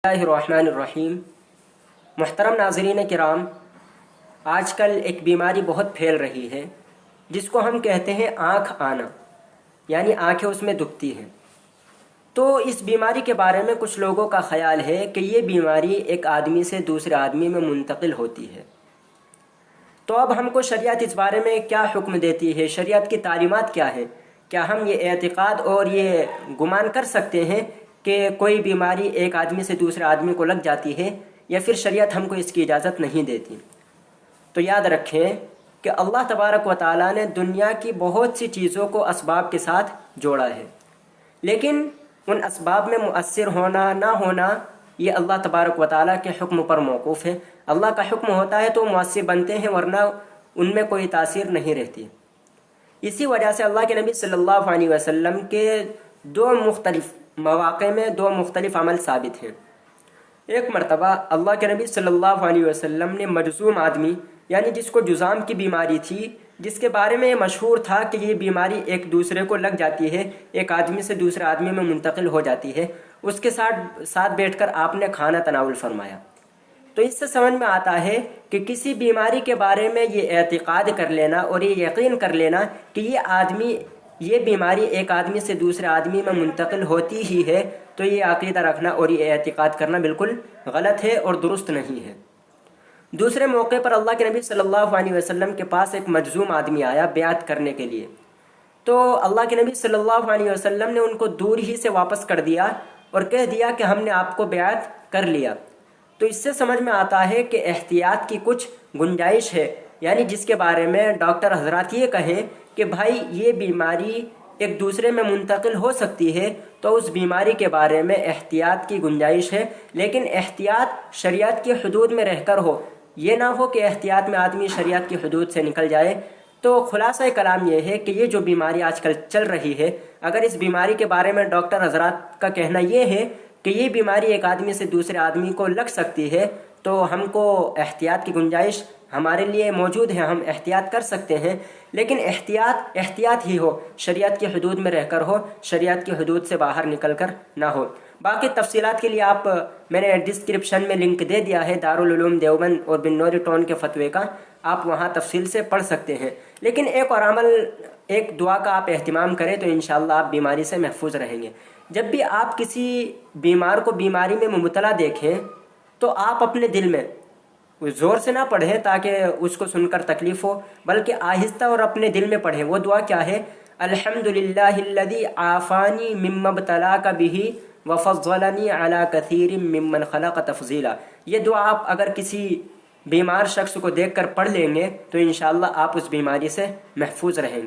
الرحمن محترم ناظرین کرام، آج کل ایک بیماری بہت پھیل رہی ہے جس کو ہم کہتے ہیں آنکھ آنا، یعنی آنکھیں اس میں دکھتی ہیں۔ تو اس بیماری کے بارے میں کچھ لوگوں کا خیال ہے کہ یہ بیماری ایک آدمی سے دوسرے آدمی میں منتقل ہوتی ہے۔ تو اب ہم کو شریعت اس بارے میں کیا حکم دیتی ہے، شریعت کی تعلیمات کیا ہے؟ کیا ہم یہ اعتقاد اور یہ گمان کر سکتے ہیں کہ کوئی بیماری ایک آدمی سے دوسرے آدمی کو لگ جاتی ہے، یا پھر شریعت ہم کو اس کی اجازت نہیں دیتی؟ تو یاد رکھیں کہ اللہ تبارک و تعالیٰ نے دنیا کی بہت سی چیزوں کو اسباب کے ساتھ جوڑا ہے، لیکن ان اسباب میں مؤثر ہونا نہ ہونا یہ اللہ تبارک و تعالیٰ کے حکم پر موقوف ہے۔ اللہ کا حکم ہوتا ہے تو مؤثر بنتے ہیں، ورنہ ان میں کوئی تاثیر نہیں رہتی۔ اسی وجہ سے اللہ کے نبی صلی اللہ علیہ وسلم کے دو مختلف مواقع میں دو مختلف عمل ثابت ہیں۔ ایک مرتبہ اللہ کے نبی صلی اللہ علیہ وسلم نے مجذوم آدمی، یعنی جس کو جذام کی بیماری تھی، جس کے بارے میں یہ مشہور تھا کہ یہ بیماری ایک دوسرے کو لگ جاتی ہے، ایک آدمی سے دوسرے آدمی میں منتقل ہو جاتی ہے، اس کے ساتھ بیٹھ کر آپ نے کھانا تناول فرمایا۔ تو اس سے سمجھ میں آتا ہے کہ کسی بیماری کے بارے میں یہ اعتقاد کر لینا اور یہ یقین کر لینا کہ یہ بیماری ایک آدمی سے دوسرے آدمی میں منتقل ہوتی ہی ہے، تو یہ عقیدہ رکھنا اور یہ اعتقاد کرنا بالکل غلط ہے اور درست نہیں ہے۔ دوسرے موقع پر اللہ کے نبی صلی اللہ علیہ وسلم کے پاس ایک مجذوم آدمی آیا بیعت کرنے کے لیے، تو اللہ کے نبی صلی اللہ علیہ وسلم نے ان کو دور ہی سے واپس کر دیا اور کہہ دیا کہ ہم نے آپ کو بیعت کر لیا۔ تو اس سے سمجھ میں آتا ہے کہ احتیاط کی کچھ گنجائش ہے، یعنی جس کے بارے میں ڈاکٹر حضرات یہ کہیں کہ بھائی یہ بیماری ایک دوسرے میں منتقل ہو سکتی ہے، تو اس بیماری کے بارے میں احتیاط کی گنجائش ہے، لیکن احتیاط شریعت کی حدود میں رہ کر ہو، یہ نہ ہو کہ احتیاط میں آدمی شریعت کی حدود سے نکل جائے۔ تو خلاصہ کلام یہ ہے کہ یہ جو بیماری آج کل چل رہی ہے، اگر اس بیماری کے بارے میں ڈاکٹر حضرات کا کہنا یہ ہے کہ یہ بیماری ایک آدمی سے دوسرے آدمی کو لگ سکتی ہے، تو ہم کو احتیاط کی گنجائش ہمارے لیے موجود ہے، ہم احتیاط کر سکتے ہیں، لیکن احتیاط ہی ہو، شریعت کی حدود میں رہ کر ہو، شریعت کی حدود سے باہر نکل کر نہ ہو۔ باقی تفصیلات کے لیے میں نے ڈسکرپشن میں لنک دے دیا ہے دارالعلوم دیوبند اور بن نوری ٹون کے فتوے کا، آپ وہاں تفصیل سے پڑھ سکتے ہیں۔ لیکن ایک اور عمل، ایک دعا کا آپ اہتمام کریں تو انشاءاللہ آپ بیماری سے محفوظ رہیں گے۔ جب بھی آپ کسی بیمار کو بیماری میں مبتلا دیکھیں تو آپ اپنے دل میں زور سے نہ پڑھیں تاکہ اس کو سن کر تکلیف ہو، بلکہ آہستہ اور اپنے دل میں پڑھیں۔ وہ دعا کیا ہے؟ الحمدللہ الذی عافانی مما ابتلاک بہ وفضلنی علی کثیر ممن خلق تفضیلا۔ یہ دعا آپ اگر کسی بیمار شخص کو دیکھ کر پڑھ لیں گے تو انشاءاللہ آپ اس بیماری سے محفوظ رہیں گے۔